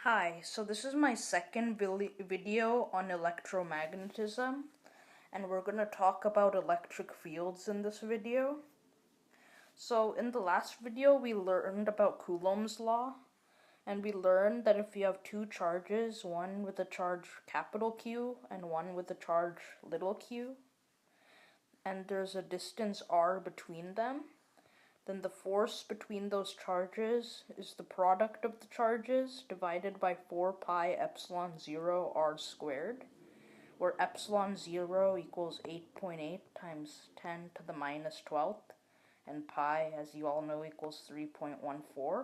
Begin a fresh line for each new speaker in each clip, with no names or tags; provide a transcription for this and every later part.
Hi, so this is my second video on electromagnetism, and we're going to talk about electric fields in this video. So in the last video we learned about Coulomb's law, and we learned that if you have two charges, one with a charge capital Q and one with a charge little q, and there's a distance r between them, then the force between those charges is the product of the charges divided by 4 pi epsilon 0 r squared, where epsilon 0 equals 8.8 times 10 to the minus 12th, and pi, as you all know, equals 3.14,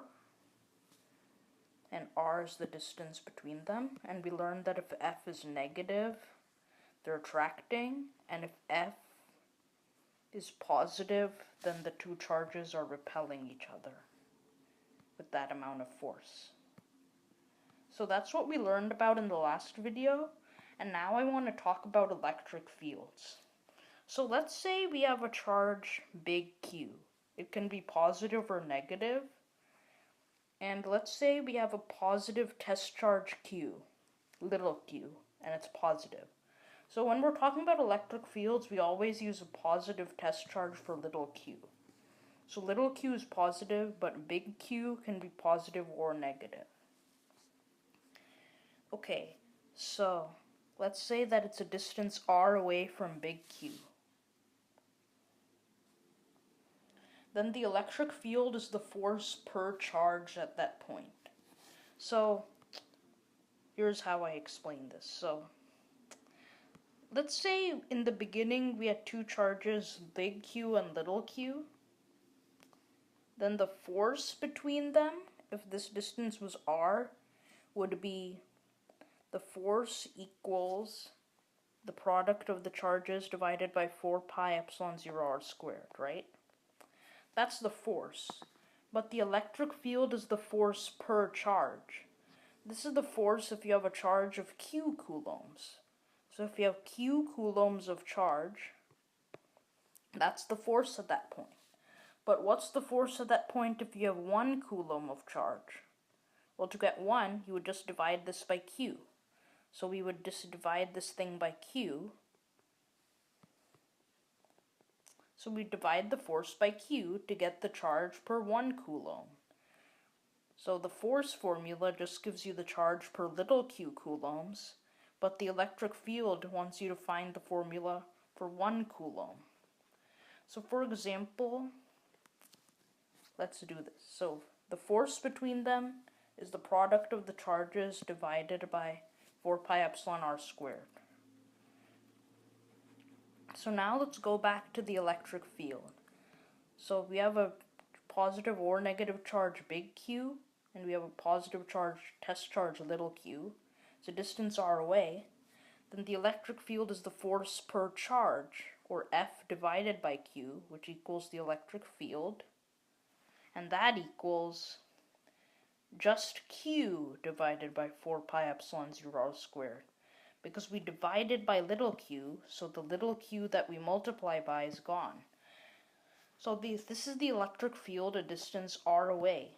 and r is the distance between them. And we learned that if f is negative, they're attracting, and if f is positive, then the two charges are repelling each other with that amount of force. So that's what we learned about in the last video, and now I want to talk about electric fields. So let's say we have a charge big Q. It can be positive or negative, and let's say we have a positive test charge Q, little q, and it's positive. So when we're talking about electric fields, we always use a positive test charge for little q. So little q is positive, but big Q can be positive or negative. Okay, so let's say that it's a distance r away from big Q. Then the electric field is the force per charge at that point. So here's how I explain this. So let's say in the beginning we had two charges, big Q and little q. Then the force between them, if this distance was r, would be the force equals the product of the charges divided by 4 pi epsilon 0 r squared, right? That's the force. But the electric field is the force per charge. This is the force if you have a charge of q coulombs. So if you have q coulombs of charge, that's the force at that point. But what's the force at that point if you have 1 coulomb of charge? Well, to get 1, you would just divide this by q. So we would just divide this thing by q. So we divide the force by q to get the charge per 1 coulomb. So the force formula just gives you the charge per little q coulombs, but the electric field wants you to find the formula for 1 coulomb. So for example, let's do this. So the force between them is the product of the charges divided by 4 pi epsilon r squared. So now let's go back to the electric field. So we have a positive or negative charge big Q, and we have a positive charge test charge little q. So distance r away. Then the electric field is the force per charge, or F divided by Q, which equals the electric field. And that equals just Q divided by 4 pi epsilon 0 r squared. Because we divided by little q, so the little q that we multiply by is gone. So this is the electric field a distance r away.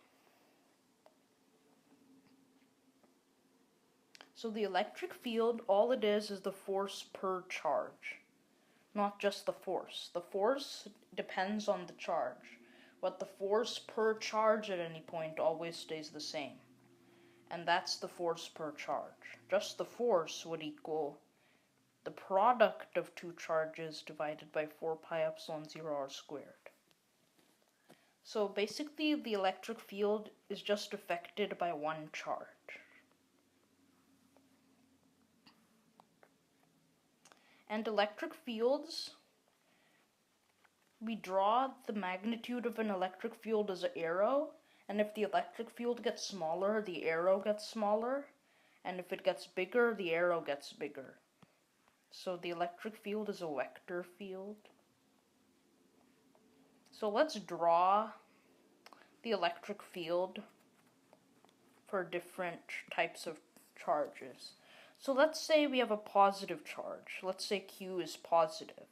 So the electric field, all it is the force per charge, not just the force. The force depends on the charge, but the force per charge at any point always stays the same. And that's the force per charge. Just the force would equal the product of two charges divided by 4 pi epsilon 0 r squared. So basically the electric field is just affected by one charge. And electric fields, we draw the magnitude of an electric field as an arrow, and if the electric field gets smaller, the arrow gets smaller, and if it gets bigger, the arrow gets bigger. So the electric field is a vector field. So let's draw the electric field for different types of charges. So let's say we have a positive charge. Let's say Q is positive.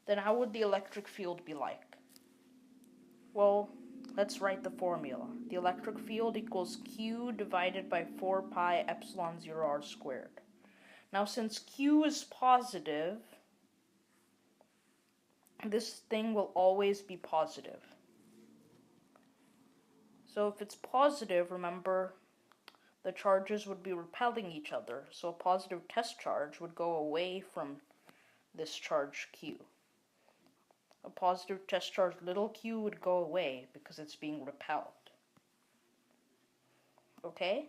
Then how would the electric field be like? Well, let's write the formula. The electric field equals Q divided by 4 pi epsilon 0 r squared. Now since Q is positive, this thing will always be positive. So if it's positive, remember, the charges would be repelling each other. So a positive test charge would go away from this charge Q. A positive test charge little q would go away because it's being repelled. Okay?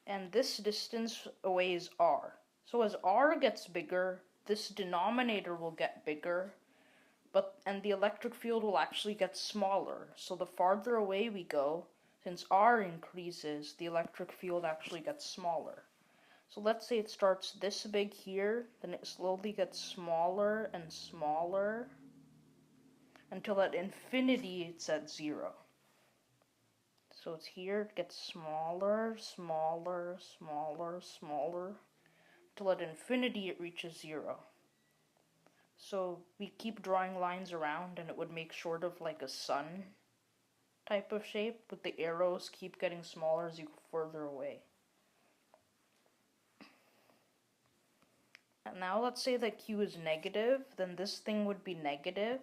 And this distance away is r. So as r gets bigger, this denominator will get bigger, and the electric field will actually get smaller. So the farther away we go, since r increases, the electric field actually gets smaller. So let's say it starts this big here, then it slowly gets smaller and smaller until at infinity it's at 0. So it's here, it gets smaller, smaller, smaller, smaller, until at infinity it reaches 0. So we keep drawing lines around and it would make sort of like a sun type of shape, with the arrows keep getting smaller as you go further away. And now let's say that Q is negative, then this thing would be negative,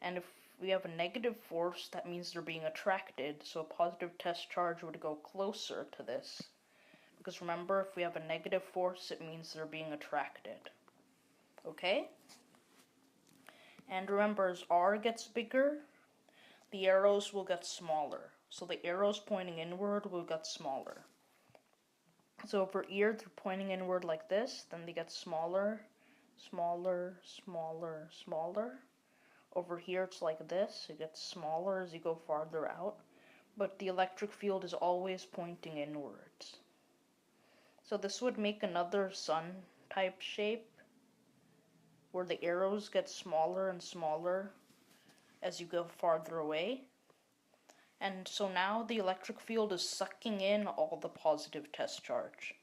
and if we have a negative force, that means they're being attracted, so a positive test charge would go closer to this. Because remember, if we have a negative force, it means they're being attracted. Okay? And remember, as r gets bigger, the arrows will get smaller. So the arrows pointing inward will get smaller. So over here, they're pointing inward like this, then they get smaller, smaller, smaller, smaller. Over here, it's like this. It gets smaller as you go farther out, but the electric field is always pointing inwards. So this would make another sun type shape where the arrows get smaller and smaller as you go farther away. And so now the electric field is sucking in all the positive test charge.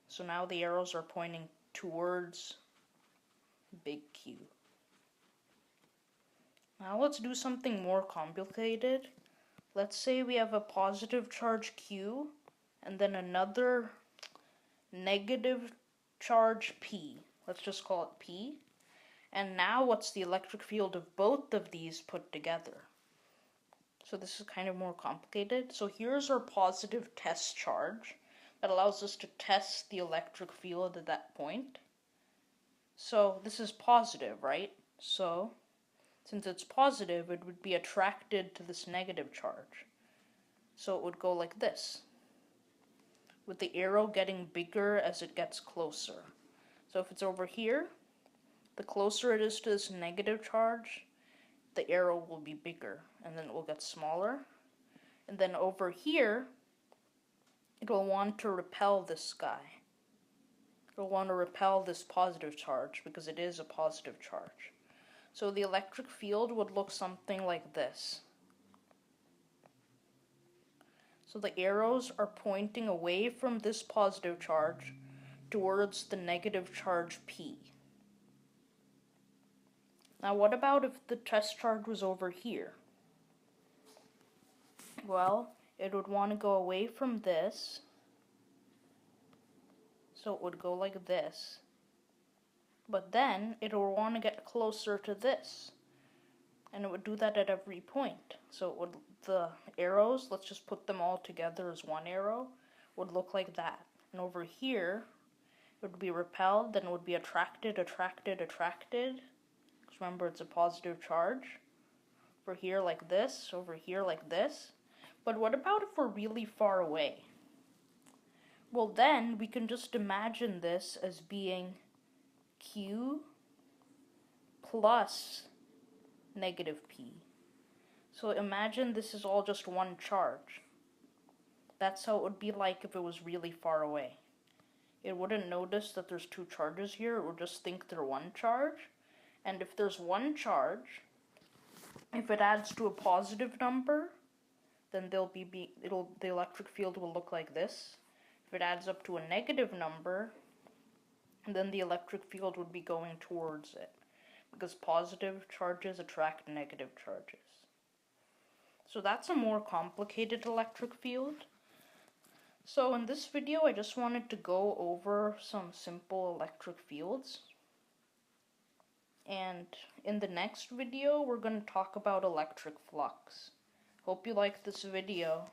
So now the arrows are pointing towards big Q. Now let's do something more complicated. Let's say we have a positive charge Q and then another negative charge P. Let's just call it P. And now what's the electric field of both of these put together? So this is kind of more complicated. So here's our positive test charge that allows us to test the electric field at that point. So this is positive, right? So since it's positive, it would be attracted to this negative charge. So it would go like this, with the arrow getting bigger as it gets closer. So if it's over here, the closer it is to this negative charge, the arrow will be bigger, and then it will get smaller. And then over here, it will want to repel this guy. It will want to repel this positive charge because it is a positive charge. So the electric field would look something like this. So the arrows are pointing away from this positive charge towards the negative charge P. Now what about if the test charge was over here? Well, it would want to go away from this, so it would go like this. But then it would want to get closer to this, and it would do that at every point. So it would, the arrows, let's just put them all together as one arrow, would look like that. And over here, it would be repelled, then it would be attracted, attracted, attracted. Remember, it's a positive charge. Over here like this, over here like this. But what about if we're really far away? Well, then we can just imagine this as being Q plus negative P. So imagine this is all just one charge. That's how it would be like if it was really far away. It wouldn't notice that there's two charges here, it would just think they're one charge. And if there's one charge, if it adds to a positive number, then the electric field will look like this. If it adds up to a negative number, then the electric field would be going towards it. because positive charges attract negative charges. So that's a more complicated electric field. So in this video, I just wanted to go over some simple electric fields. And in the next video, we're going to talk about electric flux. Hope you like this video.